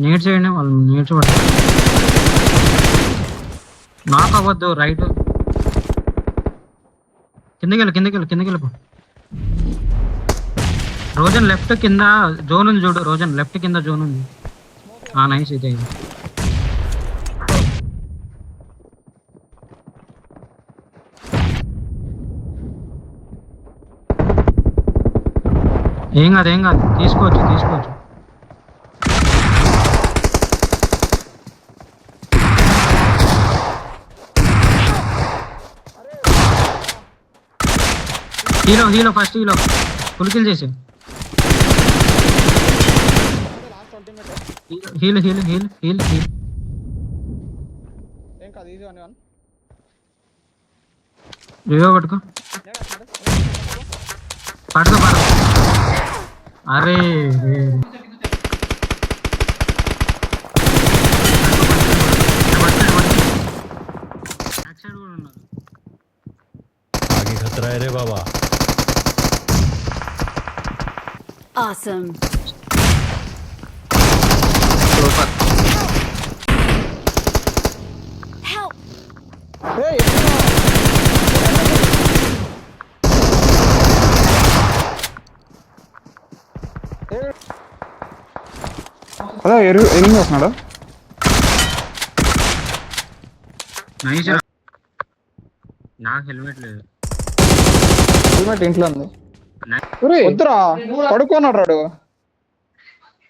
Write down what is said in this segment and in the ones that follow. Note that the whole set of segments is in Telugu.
నేట్ చేయండి వాళ్ళు నేట్ పట్టారు. నాకు అవ్వద్దు రైట్ కిందకి వెళ్ళిపో. రోజన్ లెఫ్ట్ కింద జోన్ ఉంది చూడు. రోజన్ లెఫ్ట్ కింద జోన్ ఉంది. నైస్ ఇదే. ఏం కాదు తీసుకోవచ్చు. హీలో ఫస్ట్ ఫుల్ కిల్ చేసి హీల్ రివో పట్టుకో. అరే आगे खतरा है रे बाबा. Awesome. Help! అదే ఎనిమిది వస్తున్నాడు. నైస్. నాకు హెల్మెట్ లేదు. హెల్మెట్ ఇంట్లో ఉంది. వద్దురా పడుకున్నాడు రాడు.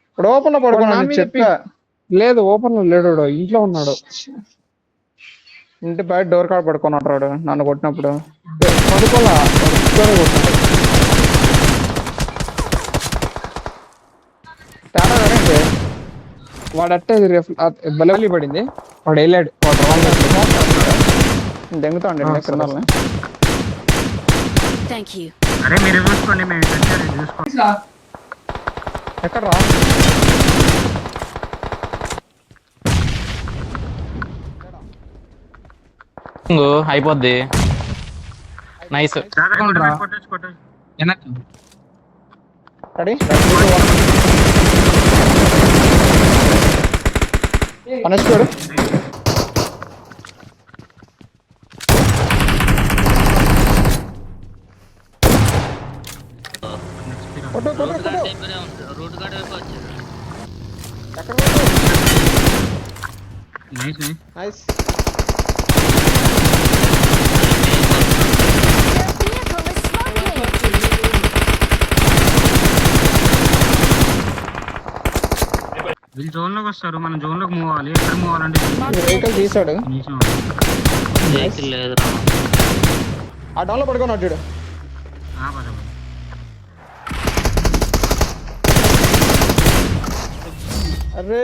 ఇప్పుడు ఓపెన్ లో పడుకున్నాడు చెప్పా. లేదు ఓపెన్ లో లేడు, ఇంట్లో ఉన్నాడు. ఇంటి బయట డోర్ కాడ పడుకున్నాడు రాడు. నన్ను కొట్టినప్పుడు పడుకోలే కొట్టినాడు. తేడా వేరేంటి వాడు అట్టే బలవలి పడింది. వాడు వెళ్ళాడు. వాడు దెంగుతాండి కింద. Thank you. అరే మీరు చూసుకోండి, మేము చూసుకోండి. ఎక్కడ రా అయిపోద్ది. నైస్. కొట్టచ్చు. రెడీ అనేసుకోడు. నైస్. వీళ్ళు జోన్ లోకి వస్తారు, మనం జోన్ లోకి మూవ్ అవ్వాలి. ఎక్కడ మూవ్ అవ్వాలంటే వెహికల్ తీసాడు. ఆ డౌన్ లో పడుకున్నాడు చూడు. అరే